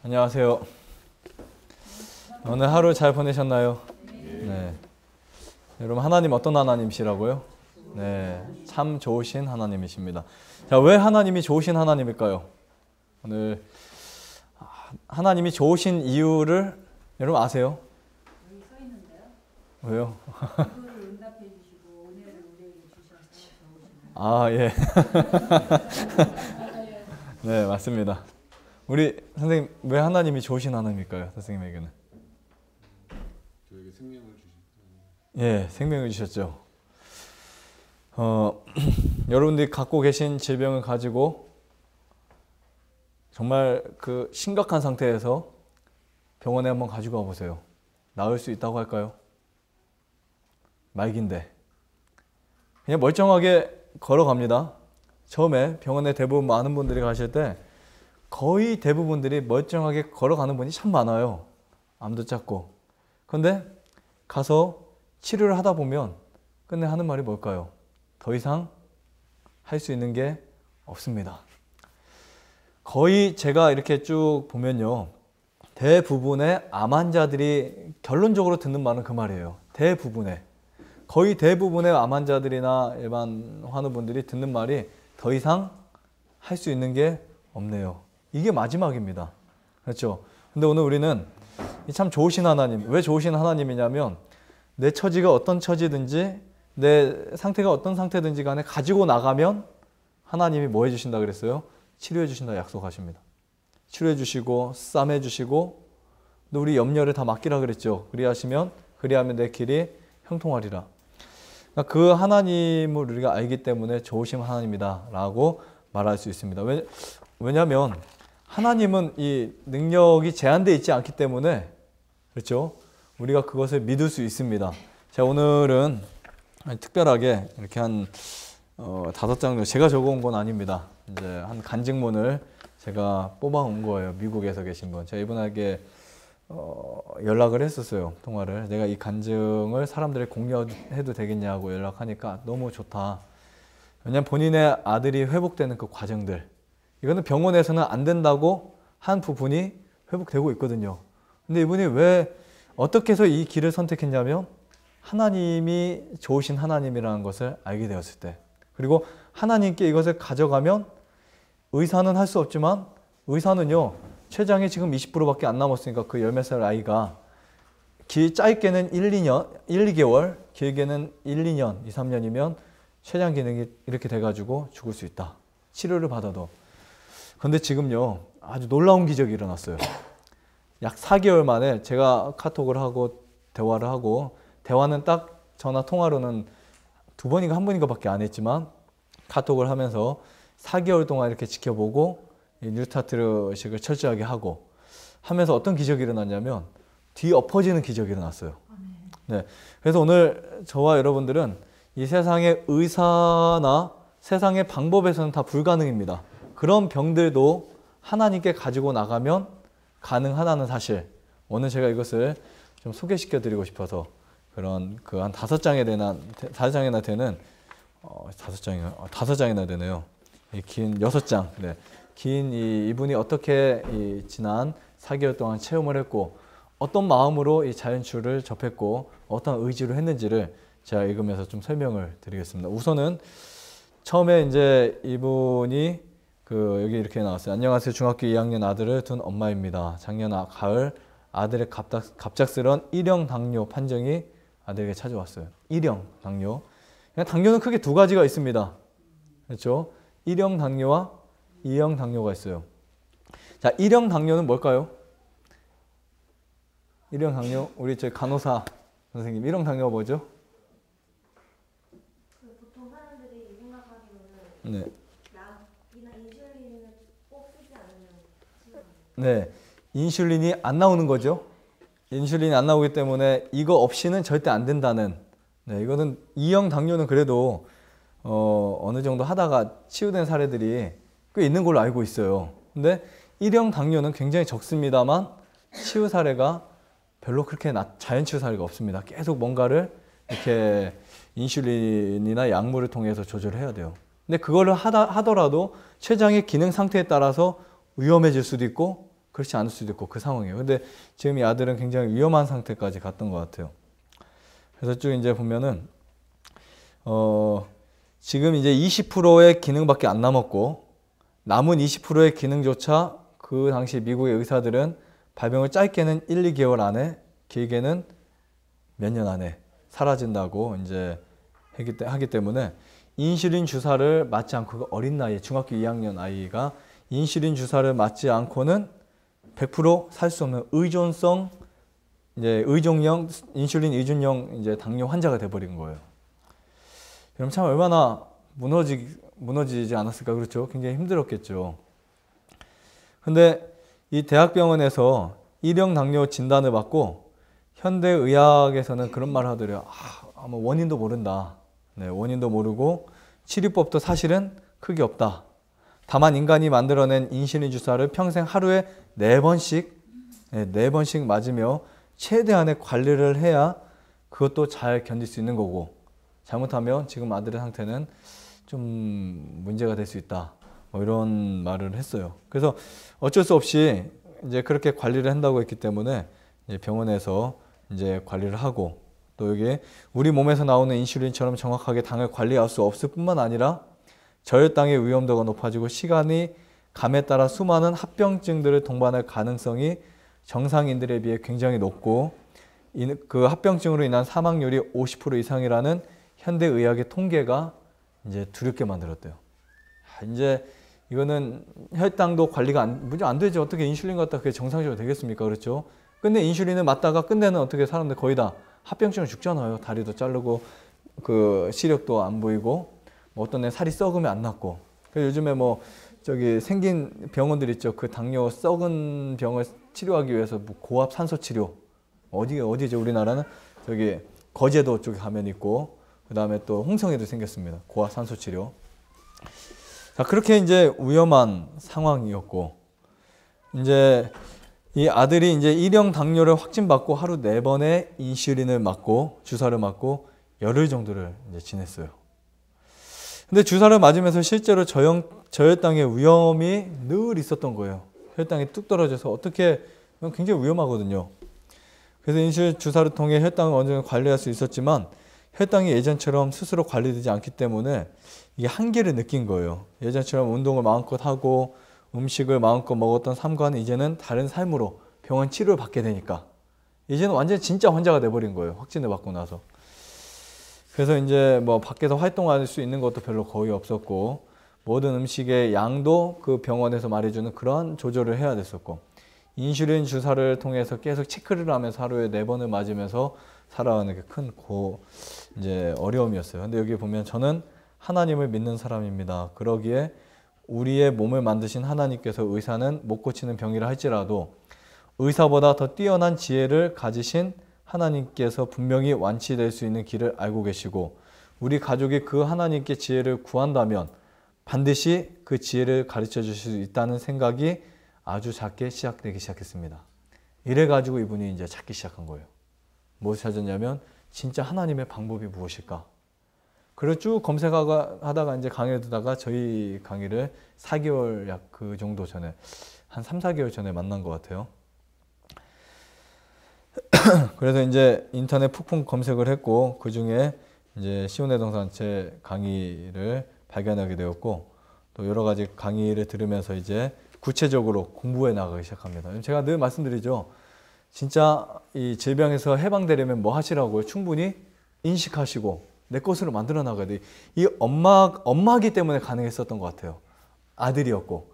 안녕하세요. 오늘 하루 잘 보내셨나요? 네. 여러분, 하나님 어떤 하나님이시라고요? 네, 참 좋으신 하나님이십니다. 자, 왜 하나님이 좋으신 하나님일까요? 오늘 하나님이 좋으신 이유를 여러분 아세요? 여기 써 있는데요. 왜요? 기도를 응답해 주시고 은혜를 우리에게 주셔서 좋으시네요. 아, 예. 네, 맞습니다. 우리 선생님, 왜 하나님이 좋으신 하나님일까요? 선생님에게는. 저에게 생명을 주신. 예, 생명을 주셨죠. 여러분들이 갖고 계신 질병을 가지고 정말 그 심각한 상태에서 병원에 한번 가지고 와보세요. 나을 수 있다고 할까요? 말긴데. 그냥 멀쩡하게 걸어갑니다. 처음에 병원에 대부분 많은 분들이 가실 때 거의 대부분들이 멀쩡하게 걸어가는 분이 참 많아요. 암도 작고. 그런데 가서 치료를 하다 보면 끝내 하는 말이 뭘까요? 더 이상 할 수 있는 게 없습니다. 거의 제가 이렇게 쭉 보면요. 대부분의 암 환자들이 결론적으로 듣는 말은 그 말이에요. 거의 대부분의 암 환자들이나 일반 환우분들이 듣는 말이 더 이상 할 수 있는 게 없네요. 이게 마지막입니다. 그렇죠? 근데 오늘 우리는 참 좋으신 하나님, 왜 좋으신 하나님이냐면 내 처지가 어떤 처지든지 내 상태가 어떤 상태든지 간에 가지고 나가면 하나님이 뭐 해주신다 그랬어요? 치료해 주신다 약속하십니다. 치료해 주시고 싸매 주시고 또 우리 염려를 다 맡기라 그랬죠. 그리하면 내 길이 형통하리라. 그러니까 그 하나님을 우리가 알기 때문에 좋으신 하나님이다 라고 말할 수 있습니다. 왜냐하면 하나님은 이 능력이 제한되어 있지 않기 때문에 그렇죠? 우리가 그것을 믿을 수 있습니다. 자, 오늘은 특별하게 이렇게 한 5장 정도 제가 적어온 건 아닙니다. 이제 한 간증문을 제가 뽑아온 거예요. 미국에서 계신 분. 제가 이분에게 연락을 했었어요. 통화를. 내가 이 간증을 사람들에게 공유해도 되겠냐고 연락하니까 너무 좋다. 왜냐하면 본인의 아들이 회복되는 그 과정들. 이거는 병원에서는 안 된다고 한 부분이 회복되고 있거든요. 근데 이분이 왜 어떻게 해서 이 길을 선택했냐면 하나님이 좋으신 하나님이라는 것을 알게 되었을 때, 그리고 하나님께 이것을 가져가면 의사는 할 수 없지만 의사는요 췌장이 지금 20%밖에 안 남았으니까 그 10몇 살 아이가 짧게는 1, 2개월, 길게는 1, 2년, 2, 3년이면 췌장 기능이 이렇게 돼가지고 죽을 수 있다. 치료를 받아도. 그런데 지금요 아주 놀라운 기적이 일어났어요. 약 4개월 만에 제가 카톡을 하고 대화를 하고, 대화는 딱 전화 통화로는 2번인가 1번인가 밖에 안 했지만 카톡을 하면서 4개월 동안 이렇게 지켜보고 뉴스타트식을 철저하게 하고 하면서 어떤 기적이 일어났냐면 뒤엎어지는 기적이 일어났어요. 네. 그래서 오늘 저와 여러분들은 이 세상의 의사나 세상의 방법에서는 다 불가능입니다. 그런 병들도 하나님께 가지고 나가면 가능하다는 사실, 오늘 제가 이것을 좀 소개시켜 드리고 싶어서 그런 그 한 5장이나 되는 5장이나 되네요. 긴 6장. 네. 긴 이분이 어떻게 지난 4개월 동안 체험을 했고 어떤 마음으로 이 자연치유를 접했고 어떤 의지로 했는지를 제가 읽으면서 좀 설명을 드리겠습니다. 우선은 처음에 이제 이분이 여기 이렇게 나왔어요. 안녕하세요. 중학교 2학년 아들을 둔 엄마입니다. 작년 가을 아들의 갑작스런 1형 당뇨 판정이 아들에게 찾아왔어요. 1형 당뇨. 당뇨는 크게 2가지가 있습니다. 그렇죠? 1형 당뇨와 2형 당뇨가 있어요. 자, 1형 당뇨는 뭘까요? 1형 당뇨, 우리 저희 간호사 선생님, 1형 당뇨가 뭐죠? 보통 사람들이 생각하기로는 네. 약이나 인슐린을 꼭 쓰지 않으면 네, 인슐린이 안 나오는 거죠. 인슐린이 안 나오기 때문에 이거 없이는 절대 안 된다는. 네, 이거는 2형 당뇨는 그래도 어느 정도 하다가 치유된 사례들이 꽤 있는 걸로 알고 있어요. 근데 1형 당뇨는 굉장히 적습니다만 치유 사례가 별로 그렇게 자연 치유 사례가 없습니다. 계속 뭔가를 이렇게 인슐린이나 약물을 통해서 조절을 해야 돼요. 근데 그거를 하더라도 췌장의 기능 상태에 따라서 위험해질 수도 있고 그렇지 않을 수도 있고 그 상황이에요. 근데 지금 이 아들은 굉장히 위험한 상태까지 갔던 것 같아요. 그래서 쭉 이제 보면은 지금 이제 20%의 기능밖에 안 남았고 남은 20%의 기능조차 그 당시 미국의 의사들은 발병을 짧게는 1, 2개월 안에 길게는 몇 년 안에 사라진다고 이제 하기 때문에 인슐린 주사를 맞지 않고 그 어린 나이에 중학교 2학년 아이가 인슐린 주사를 맞지 않고는 100% 살 수 없는 의존성 이제 의존형 인슐린 의존형 이제 당뇨 환자가 돼 버린 거예요. 그럼 참 얼마나 무너지지 않았을까. 그렇죠? 굉장히 힘들었겠죠. 근데 이 대학병원에서 일형 당뇨 진단을 받고 현대의학에서는 그런 말을 하더래요. 아마 원인도 모른다. 네, 원인도 모르고 치료법도 사실은 크게 없다. 다만 인간이 만들어낸 인슐린 주사를 평생 하루에 4번씩 맞으며 최대한의 관리를 해야 그것도 잘 견딜 수 있는 거고 잘못하면 지금 아들의 상태는 좀 문제가 될 수 있다. 뭐 이런 말을 했어요. 그래서 어쩔 수 없이 이제 그렇게 관리를 한다고 했기 때문에 이제 병원에서 이제 관리를 하고 또 여기 우리 몸에서 나오는 인슐린처럼 정확하게 당을 관리할 수 없을 뿐만 아니라 저혈당의 위험도가 높아지고 시간이 감에 따라 수많은 합병증들을 동반할 가능성이 정상인들에 비해 굉장히 높고 그 합병증으로 인한 사망률이 50% 이상이라는 현대의학의 통계가 이제 두렵게 만들었대요. 이제 이거는 혈당도 관리가 문제 안 되죠. 어떻게 인슐린 갖다 그게 정상적으로 되겠습니까? 그렇죠? 근데 인슐린을 맞다가 끝내는 어떻게 사람들 거의 다 합병증으로 죽잖아요. 다리도 자르고 그 시력도 안 보이고 뭐 어떤 애 살이 썩으면 안 낫고. 그래서 요즘에 뭐 저기 생긴 병원들 있죠. 그 당뇨 썩은 병을 치료하기 위해서 뭐 고압 산소 치료 어디죠? 우리나라는 저기 거제도 쪽에 가면 있고 그 다음에 또 홍성에도 생겼습니다. 고압 산소 치료. 자, 그렇게 이제 위험한 상황이었고 이제 이 아들이 이제 1형 당뇨를 확진받고 하루 4번의 인슐린을 맞고 주사를 맞고 열흘 정도를 이제 지냈어요. 근데 주사를 맞으면서 실제로 저혈당의 위험이 늘 있었던 거예요. 혈당이 뚝 떨어져서 어떻게 굉장히 위험하거든요. 그래서 인슐린 주사를 통해 혈당을 어느 정도 관리할 수 있었지만 혈당이 예전처럼 스스로 관리되지 않기 때문에 이게 한계를 느낀 거예요. 예전처럼 운동을 마음껏 하고 음식을 마음껏 먹었던 삶과는 이제는 다른 삶으로 병원 치료를 받게 되니까 이제는 완전히 진짜 환자가 돼버린 거예요. 확진을 받고 나서. 그래서 이제 뭐 밖에서 활동할 수 있는 것도 별로 거의 없었고 모든 음식의 양도 그 병원에서 말해주는 그런 조절을 해야 됐었고 인슐린 주사를 통해서 계속 체크를 하면서 하루에 4번을 맞으면서 살아가는 게 큰 이제 어려움이었어요. 근데 여기 보면 저는 하나님을 믿는 사람입니다. 그러기에 우리의 몸을 만드신 하나님께서 의사는 못 고치는 병이라 할지라도 의사보다 더 뛰어난 지혜를 가지신 하나님께서 분명히 완치될 수 있는 길을 알고 계시고 우리 가족이 그 하나님께 지혜를 구한다면 반드시 그 지혜를 가르쳐 주실 수 있다는 생각이 아주 작게 시작되기 시작했습니다. 이래가지고 이분이 이제 찾기 시작한 거예요. 무엇을 찾았냐면 진짜 하나님의 방법이 무엇일까? 그걸 쭉 검색하다가 이제 강의를 듣다가 저희 강의를 4개월 약 그 정도 전에 한 3, 4개월 전에 만난 것 같아요. 그래서 이제 인터넷 푹푹 검색을 했고 그 중에 이제 시온의 동산체 강의를 발견하게 되었고 또 여러 가지 강의를 들으면서 이제 구체적으로 공부해 나가기 시작합니다. 제가 늘 말씀드리죠. 진짜 이 질병에서 해방되려면 뭐 하시라고요? 충분히 인식하시고 내 것으로 만들어 나가야 돼. 이 엄마기 때문에 가능했었던 것 같아요. 아들이었고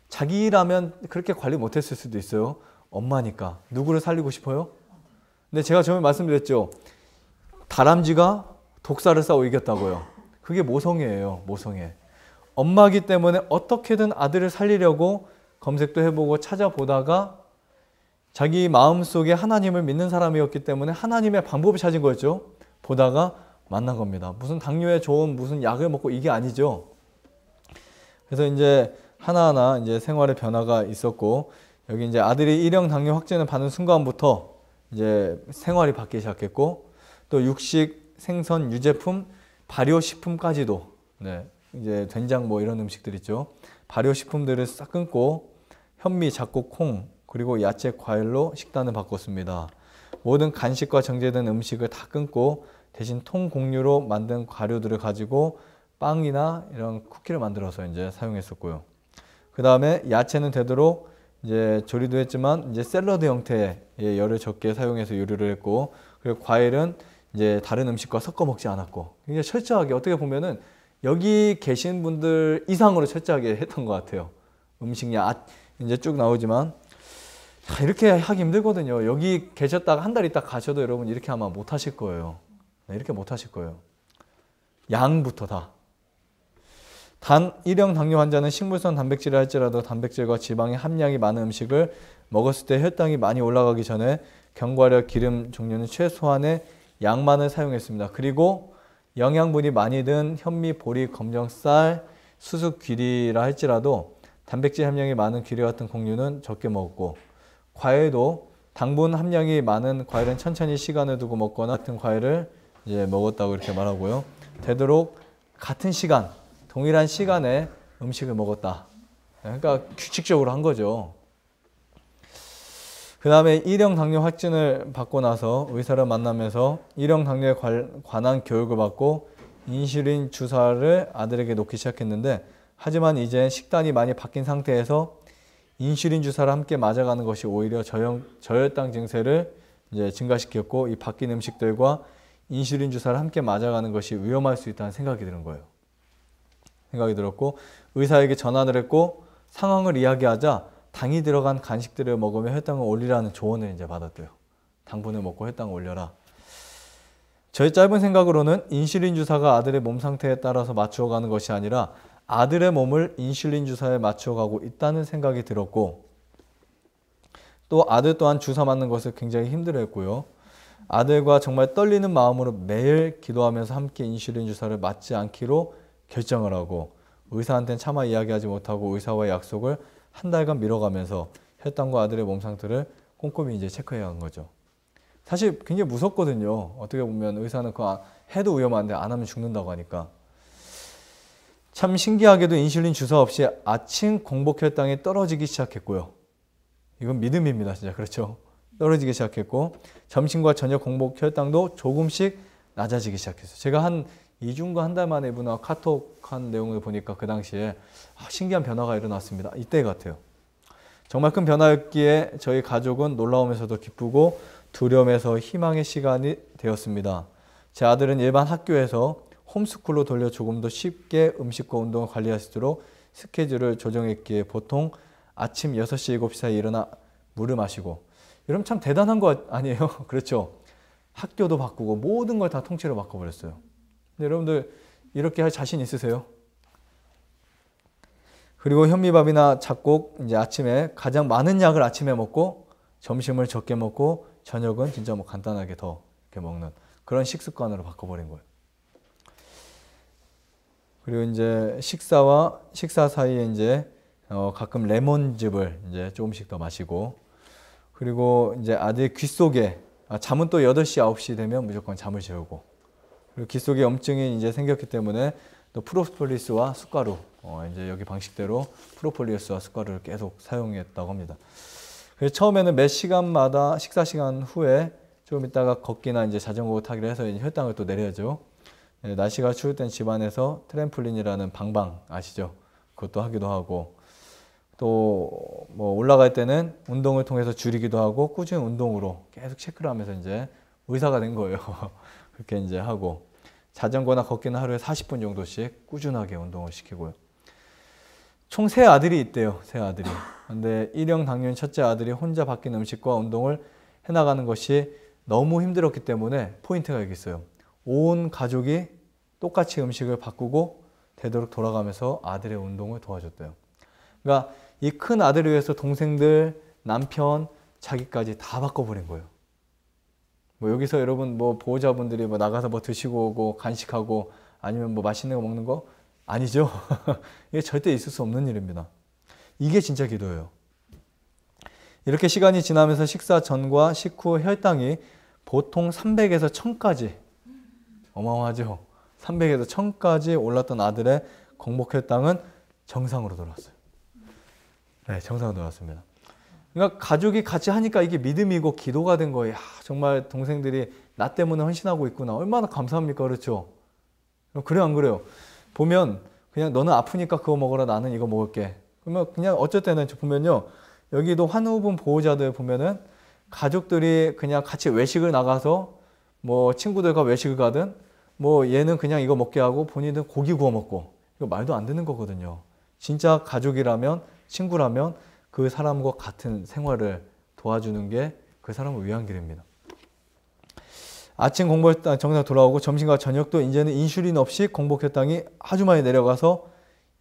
자기라면 그렇게 관리 못했을 수도 있어요. 엄마니까. 누구를 살리고 싶어요? 근데 제가 처음에 말씀드렸죠. 다람쥐가 독사를 싸워 이겼다고요. 그게 모성애예요. 모성애. 엄마기 때문에 어떻게든 아들을 살리려고 검색도 해보고 찾아보다가 자기 마음속에 하나님을 믿는 사람이었기 때문에 하나님의 방법을 찾은 거였죠. 보다가 만난 겁니다. 무슨 당뇨에 좋은 무슨 약을 먹고 이게 아니죠. 그래서 이제 하나하나 이제 생활의 변화가 있었고 여기 이제 아들이 1형 당뇨 확진을 받는 순간부터 이제 생활이 바뀌기 시작했고 또 육식, 생선, 유제품, 발효식품까지도 네, 이제 된장 뭐 이런 음식들 있죠. 발효식품들을 싹 끊고 현미, 잡곡, 콩, 그리고 야채, 과일로 식단을 바꿨습니다. 모든 간식과 정제된 음식을 다 끊고 대신 통곡류로 만든 과류들을 가지고 빵이나 이런 쿠키를 만들어서 이제 사용했었고요. 그 다음에 야채는 되도록 이제 조리도 했지만 이제 샐러드 형태의 열을 적게 사용해서 요리를 했고, 그리고 과일은 이제 다른 음식과 섞어 먹지 않았고, 굉장히 철저하게 어떻게 보면은 여기 계신 분들 이상으로 철저하게 했던 것 같아요. 음식량 이제 쭉 나오지만 이렇게 하기 힘들거든요. 여기 계셨다가 한 달 있다 가셔도 여러분 이렇게 아마 못 하실 거예요. 이렇게 못 하실 거예요. 양부터 다. 단 1형 당뇨 환자는 식물성 단백질을 할지라도 단백질과 지방의 함량이 많은 음식을 먹었을 때 혈당이 많이 올라가기 전에 견과류, 기름 종류는 최소한의 양만을 사용했습니다. 그리고 영양분이 많이 든 현미, 보리, 검정쌀, 수수, 귀리라 할지라도 단백질 함량이 많은 귀리 같은 곡류는 적게 먹었고, 과일도 당분 함량이 많은 과일은 천천히 시간을 두고 먹거나 같은 과일을 이제 먹었다고 이렇게 말하고요. 되도록 같은 시간, 동일한 시간에 음식을 먹었다. 그러니까 규칙적으로 한 거죠. 그 다음에 1형 당뇨 확진을 받고 나서 의사를 만나면서 1형 당뇨에 관한 교육을 받고 인슐린 주사를 아들에게 놓기 시작했는데, 하지만 이제 식단이 많이 바뀐 상태에서 인슐린 주사를 함께 맞아가는 것이 오히려 저혈당 증세를 이제 증가시켰고, 이 바뀐 음식들과 인슐린 주사를 함께 맞아가는 것이 위험할 수 있다는 생각이 드는 거예요. 생각이 들었고, 의사에게 전화를 했고 상황을 이야기하자 당이 들어간 간식들을 먹으면 혈당을 올리라는 조언을 이제 받았대요. 당분을 먹고 혈당을 올려라. 저의 짧은 생각으로는 인슐린 주사가 아들의 몸 상태에 따라서 맞추어가는 것이 아니라 아들의 몸을 인슐린 주사에 맞추어가고 있다는 생각이 들었고, 또 아들 또한 주사 맞는 것을 굉장히 힘들어했고요. 아들과 정말 떨리는 마음으로 매일 기도하면서 함께 인슐린 주사를 맞지 않기로 결정을 하고, 의사한테는 차마 이야기하지 못하고 의사와의 약속을 한 달간 미뤄가면서 혈당과 아들의 몸 상태를 꼼꼼히 이제 체크해야 한 거죠. 사실 굉장히 무섭거든요. 어떻게 보면 의사는 그거 해도 위험한데 안 하면 죽는다고 하니까. 참 신기하게도 인슐린 주사 없이 아침 공복 혈당이 떨어지기 시작했고요. 이건 믿음입니다, 진짜. 그렇죠? 떨어지기 시작했고, 점심과 저녁 공복 혈당도 조금씩 낮아지기 시작했어요. 제가 한 2주인가 한 달 만에 이분하고 카톡한 내용을 보니까 그 당시에 신기한 변화가 일어났습니다. 이때 같아요. 정말 큰 변화였기에 저희 가족은 놀라우면서도 기쁘고 두려움에서 희망의 시간이 되었습니다. 제 아들은 일반 학교에서 홈스쿨로 돌려 조금 더 쉽게 음식과 운동을 관리할 수 있도록 스케줄을 조정했기에 보통 아침 6시, 7시 사이에 일어나 물을 마시고, 여러분 참 대단한 거 아니에요? 그렇죠? 학교도 바꾸고 모든 걸 다 통째로 바꿔버렸어요. 근데 여러분들 이렇게 할 자신 있으세요? 그리고 현미밥이나 잡곡 이제 아침에 가장 많은 약을 아침에 먹고 점심을 적게 먹고 저녁은 진짜 뭐 간단하게 더 이렇게 먹는 그런 식습관으로 바꿔버린 거예요. 그리고 이제 식사 사이에 이제 가끔 레몬즙을 이제 조금씩 더 마시고, 그리고 이제 아들 귀 속에 잠은 또 8시, 9시 되면 무조건 잠을 재우고, 그리고 귀 속에 염증이 이제 생겼기 때문에 또 프로폴리스와 숟가루 이제 여기 방식대로 프로폴리스와 숟가루를 계속 사용했다고 합니다. 그래서 처음에는 매 시간마다 식사 시간 후에 조금 있다가 걷기나 이제 자전거 타기를 해서 이제 혈당을 또 내려야죠. 날씨가 추울 땐 집안에서 트램폴린이라는 방방 아시죠? 그것도 하기도 하고, 또 뭐 올라갈 때는 운동을 통해서 줄이기도 하고 꾸준히 운동으로 계속 체크를 하면서 이제 의사가 된 거예요. 그렇게 이제 하고, 자전거나 걷기는 하루에 40분 정도씩 꾸준하게 운동을 시키고요. 총 3아들이 있대요. 3아들이. 근데 1형 당뇨인 첫째 아들이 혼자 바뀐 음식과 운동을 해나가는 것이 너무 힘들었기 때문에 포인트가 여기 있어요. 온 가족이 똑같이 음식을 바꾸고 되도록 돌아가면서 아들의 운동을 도와줬대요. 그러니까 이 큰 아들을 위해서 동생들, 남편, 자기까지 다 바꿔버린 거예요. 뭐 여기서 여러분 뭐 보호자분들이 뭐 나가서 뭐 드시고 오고 간식하고 아니면 뭐 맛있는 거 먹는 거 아니죠. 이게 절대 있을 수 없는 일입니다. 이게 진짜 기도예요. 이렇게 시간이 지나면서 식사 전과 식후 혈당이 보통 300에서 1000까지, 어마어마하죠. 300에서 1000까지 올랐던 아들의 공복 혈당은 정상으로 돌아왔어요. 네, 정상으로 돌아왔습니다. 그러니까 가족이 같이 하니까 이게 믿음이고 기도가 된 거예요. 야, 정말 동생들이 나 때문에 헌신하고 있구나. 얼마나 감사합니까? 그렇죠? 그래요, 안 그래요? 보면 그냥 너는 아프니까 그거 먹어라. 나는 이거 먹을게. 그러면 그냥 어쩔 때는 보면요. 여기도 환우분 보호자들 보면은 가족들이 그냥 같이 외식을 나가서 뭐 친구들과 외식을 가든 뭐 얘는 그냥 이거 먹게 하고 본인은 고기 구워 먹고 이거 말도 안 되는 거거든요. 진짜 가족이라면 친구라면 그 사람과 같은 생활을 도와주는 게 그 사람을 위한 길입니다. 아침 공복 정상 돌아오고 점심과 저녁도 이제는 인슐린 없이 공복 혈당이 아주 많이 내려가서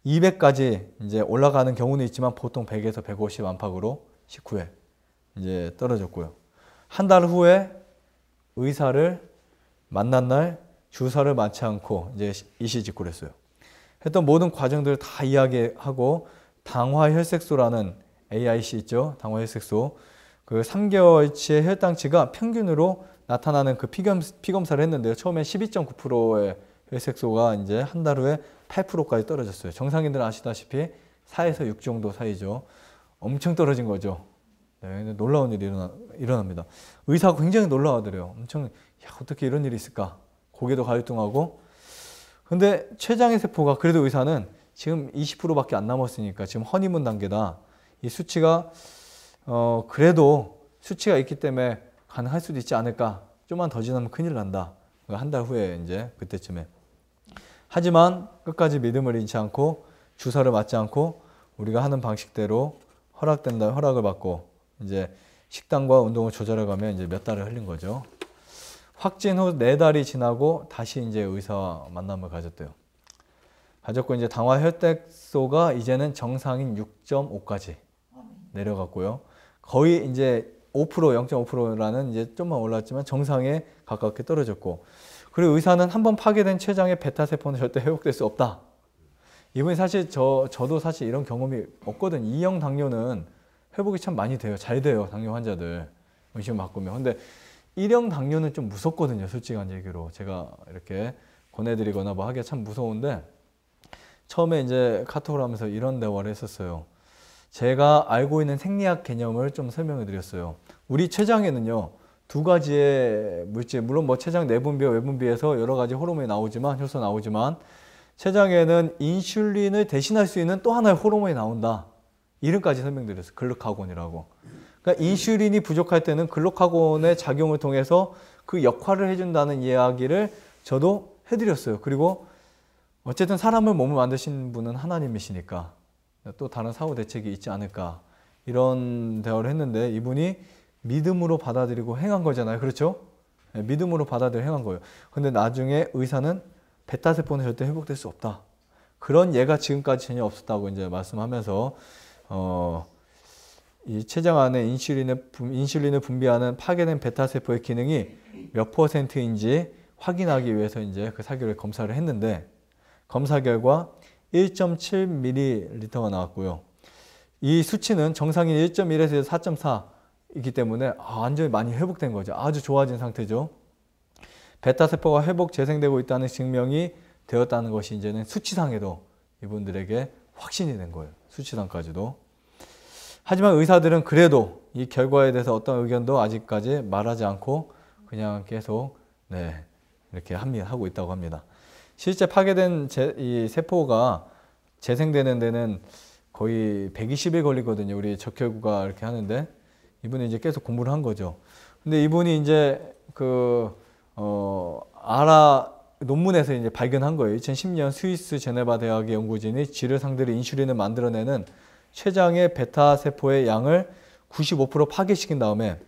200까지 이제 올라가는 경우는 있지만 보통 100에서 150 안팎으로 식후에 이제 떨어졌고요. 한 달 후에 의사를 만난 날 주사를 맞지 않고 이제 이시직고를 했어요. 했던 모든 과정들을 다 이야기하고 당화혈색소라는 AIC 있죠. 당화혈색소. 그 3개월치의 혈당치가 평균으로 나타나는 그 피검사를 했는데요. 처음에 12.9%의 혈색소가 이제 한 달 후에 8%까지 떨어졌어요. 정상인들은 아시다시피 4에서 6 정도 사이죠. 엄청 떨어진 거죠. 네, 놀라운 일이 일어납니다. 의사가 굉장히 놀라워하더래요. 엄청, 야, 어떻게 이런 일이 있을까? 고개도 가리뚱하고. 근데 췌장의 세포가, 그래도 의사는 지금 20%밖에 안 남았으니까 지금 허니문 단계다. 이 수치가, 그래도 수치가 있기 때문에 가능할 수도 있지 않을까. 좀만 더 지나면 큰일 난다. 한 달 후에 이제 그때쯤에. 하지만 끝까지 믿음을 잃지 않고 주사를 맞지 않고 우리가 하는 방식대로 허락된다, 허락을 받고 이제 식단과 운동을 조절해 가면 이제 몇 달을 흘린 거죠. 확진 후 4달이 지나고 다시 이제 의사 만남을 가졌대요. 가졌고 이제 당화 혈색소가 이제는 정상인 6.5까지 내려갔고요. 거의 이제 5%, 0.5%라는 이제 좀만 올랐지만 정상에 가깝게 떨어졌고, 그리고 의사는 한번 파괴된 췌장의 베타세포는 절대 회복될 수 없다. 이분이 사실 저도 사실 이런 경험이 없거든. 2형 당뇨는 회복이 참 많이 돼요. 잘 돼요. 당뇨 환자들. 의심 바꾸면. 근데 1형 당뇨는 좀 무섭거든요. 솔직한 얘기로. 제가 이렇게 권해드리거나 뭐 하기가 참 무서운데, 처음에 이제 카톡을 하면서 이런 대화를 했었어요. 제가 알고 있는 생리학 개념을 좀 설명해 드렸어요. 우리 췌장에는요, 2가지의 물질, 물론 뭐 췌장 내분비와 외분비에서 여러 가지 호르몬이 나오지만, 효소 나오지만, 췌장에는 인슐린을 대신할 수 있는 또 하나의 호르몬이 나온다. 이름까지 설명드렸어요. 글루카곤이라고. 그러니까 인슐린이 부족할 때는 글루카곤의 작용을 통해서 그 역할을 해준다는 이야기를 저도 해드렸어요. 그리고 어쨌든 사람을 몸을 만드신 분은 하나님이시니까 또 다른 사후 대책이 있지 않을까, 이런 대화를 했는데, 이분이 믿음으로 받아들이고 행한 거잖아요. 그렇죠? 네, 믿음으로 받아들이고 행한 거예요. 근데 나중에 의사는 베타세포는 절대 회복될 수 없다. 그런 예가 지금까지 전혀 없었다고 이제 말씀하면서, 이 췌장 안에 인슐린을 분비하는 파괴된 베타세포의 기능이 몇 %인지 확인하기 위해서 이제 그 사기를 검사를 했는데, 검사 결과 1.7ml가 나왔고요. 이 수치는 정상인 1.1에서 4.4이기 때문에 완전히 많이 회복된 거죠. 아주 좋아진 상태죠. 베타세포가 회복 재생되고 있다는 증명이 되었다는 것이 이제는 수치상에도 이분들에게 확신이 된 거예요. 수치상까지도. 하지만 의사들은 그래도 이 결과에 대해서 어떤 의견도 아직까지 말하지 않고 그냥 계속 이렇게 하고 있다고 합니다. 실제 파괴된 이 세포가 재생되는 데는 거의 120일 걸리거든요. 우리 적혈구가 이렇게 하는데, 이분이 이제 계속 공부를 한 거죠. 근데 이분이 이제 논문에서 이제 발견한 거예요. 2010년 스위스 제네바 대학의 연구진이 쥐를 상대로 인슐린을 만들어내는 췌장의 베타 세포의 양을 95% 파괴시킨 다음에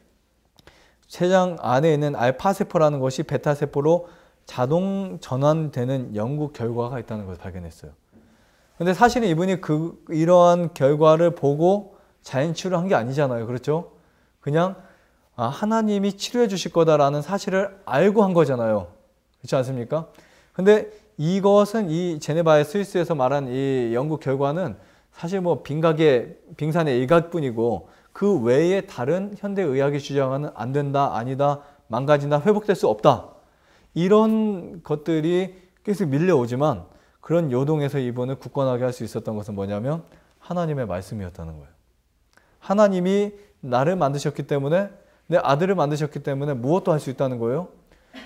췌장 안에 있는 알파 세포라는 것이 베타 세포로 자동 전환되는 연구 결과가 있다는 것을 발견했어요. 근데 사실은 이분이 이러한 결과를 보고 자연 치료를 한 게 아니잖아요. 그렇죠? 그냥 하나님이 치료해 주실 거다라는 사실을 알고 한 거잖아요. 그렇지 않습니까? 근데 이것은 이 제네바의 스위스에서 말한 이 연구 결과는 사실 뭐 빙산의 일각뿐이고, 그 외에 다른 현대의학이 주장하는 안 된다, 아니다, 망가진다, 회복될 수 없다, 이런 것들이 계속 밀려오지만, 그런 요동에서 이분을 굳건하게 할 수 있었던 것은 뭐냐면 하나님의 말씀이었다는 거예요. 하나님이 나를 만드셨기 때문에 내 아들을 만드셨기 때문에 무엇도 할 수 있다는 거예요.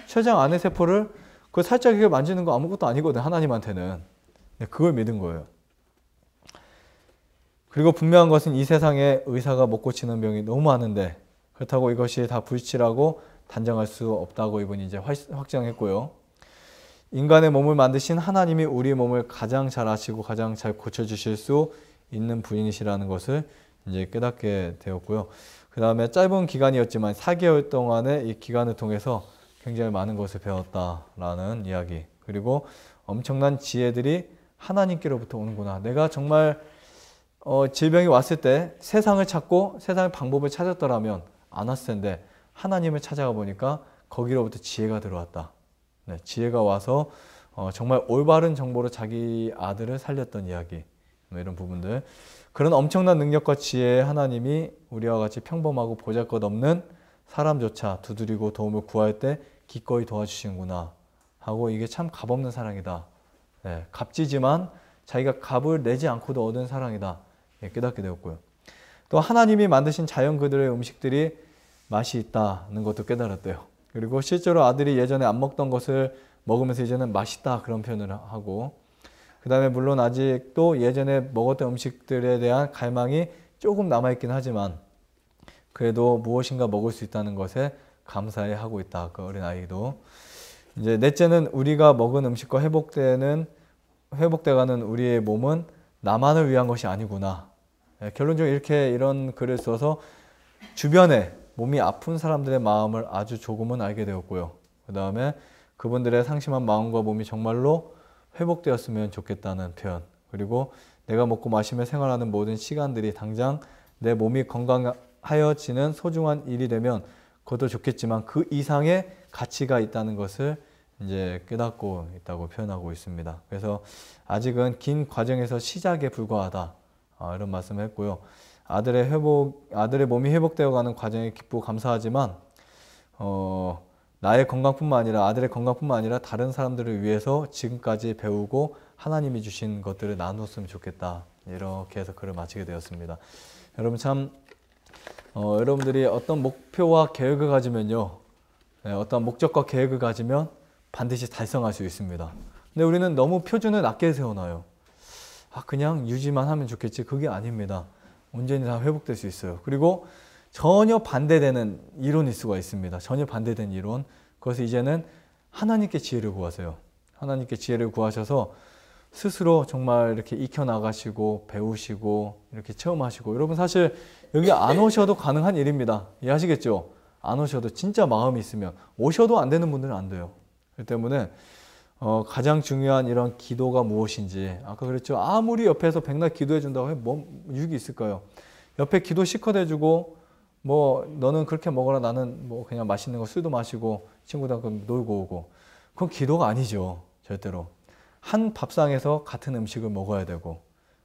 췌장 안의 세포를 그 살짝 이렇게 만지는 거 아무것도 아니거든 하나님한테는. 그걸 믿은 거예요. 그리고 분명한 것은 이 세상에 의사가 못 고치는 병이 너무 많은데 그렇다고 이것이 다 불치라고 단정할 수 없다고 이분이 이제 확정했고요. 인간의 몸을 만드신 하나님이 우리의 몸을 가장 잘 아시고 가장 잘 고쳐주실 수 있는 분이시라는 것을 이제 깨닫게 되었고요. 그 다음에 짧은 기간이었지만 4개월 동안의 이 기간을 통해서 굉장히 많은 것을 배웠다라는 이야기. 그리고 엄청난 지혜들이 하나님께로부터 오는구나. 내가 정말 질병이 왔을 때 세상을 찾고 세상의 방법을 찾았더라면 안 왔을 텐데 하나님을 찾아가 보니까 거기로부터 지혜가 들어왔다. 네, 지혜가 와서 정말 올바른 정보로 자기 아들을 살렸던 이야기. 이런 부분들. 그런 엄청난 능력과 지혜의 하나님이 우리와 같이 평범하고 보잘것없는 사람조차 두드리고 도움을 구할 때 기꺼이 도와주시는구나 하고 이게 참 값없는 사랑이다. 네, 값지지만 자기가 값을 내지 않고도 얻은 사랑이다. 깨닫게 되었고요. 또 하나님이 만드신 자연 그들의 음식들이 맛이 있다는 것도 깨달았대요. 그리고 실제로 아들이 예전에 안 먹던 것을 먹으면서 이제는 맛있다 그런 표현을 하고 그 다음에 물론 아직도 예전에 먹었던 음식들에 대한 갈망이 조금 남아있긴 하지만 그래도 무엇인가 먹을 수 있다는 것에 감사해 하고 있다. 그 어린아이도. 이제 넷째는 우리가 먹은 음식과 회복돼가는 우리의 몸은 나만을 위한 것이 아니구나. 결론적으로 이런 글을 써서 주변에 몸이 아픈 사람들의 마음을 아주 조금은 알게 되었고요. 그 다음에 그분들의 상심한 마음과 몸이 정말로 회복되었으면 좋겠다는 표현. 그리고 내가 먹고 마시며 생활하는 모든 시간들이 당장 내 몸이 건강하여지는 소중한 일이 되면 그것도 좋겠지만 그 이상의 가치가 있다는 것을 이제 깨닫고 있다고 표현하고 있습니다. 그래서 아직은 긴 과정에서 시작에 불과하다. 이런 말씀을 했고요. 아들의 몸이 회복되어가는 과정에 기쁘고 감사하지만 나의 건강뿐만 아니라 아들의 건강뿐만 아니라 다른 사람들을 위해서 지금까지 배우고 하나님이 주신 것들을 나누었으면 좋겠다. 이렇게 해서 글을 마치게 되었습니다. 여러분 참 여러분들이 어떤 목표와 계획을 가지면요. 어떤 목적과 계획을 가지면 반드시 달성할 수 있습니다. 근데 우리는 너무 표준을 낮게 세워놔요. 그냥 유지만 하면 좋겠지. 그게 아닙니다. 언제나 다 회복될 수 있어요. 그리고 전혀 반대되는 이론일 수가 있습니다. 전혀 반대된 이론. 그것을 이제는 하나님께 지혜를 구하세요. 하나님께 지혜를 구하셔서 스스로 정말 이렇게 익혀나가시고 배우시고 이렇게 체험하시고 여러분 사실 여기 안 오셔도 가능한 일입니다. 이해하시겠죠? 안 오셔도 진짜 마음이 있으면 오셔도 안 되는 분들은 안 돼요. 그렇기 때문에 가장 중요한 이런 기도가 무엇인지 아까 그랬죠. 아무리 옆에서 백날 기도해 준다고 해서 뭐 유익이 있을까요? 옆에 기도 실컷 해주고 뭐 너는 그렇게 먹어라 나는 뭐 그냥 맛있는 거 술도 마시고 친구들하고 놀고 오고 그건 기도가 아니죠. 절대로. 한 밥상에서 같은 음식을 먹어야 되고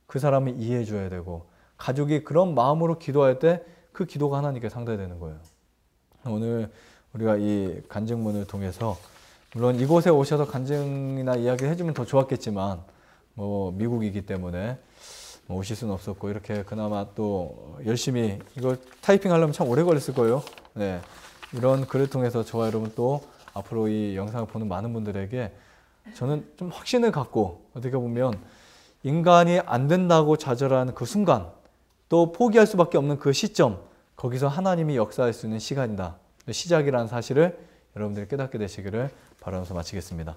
그 사람을 이해해 줘야 되고 가족이 그런 마음으로 기도할 때 그 기도가 하나님께 상달되는 거예요. 오늘 우리가 이 간증문을 통해서 물론 이곳에 오셔서 간증이나 이야기를 해주면 더 좋았겠지만 뭐 미국이기 때문에 뭐 오실 수는 없었고 이렇게 그나마 또 열심히 이걸 타이핑 하려면 참 오래 걸렸을 거예요. 네, 이런 글을 통해서 저와 여러분 또 앞으로 이 영상을 보는 많은 분들에게 저는 좀 확신을 갖고 어떻게 보면 인간이 안 된다고 좌절하는 그 순간 또 포기할 수밖에 없는 그 시점 거기서 하나님이 역사할 수 있는 시간이다. 시작이라는 사실을 여러분들이 깨닫게 되시기를 바라면서 마치겠습니다.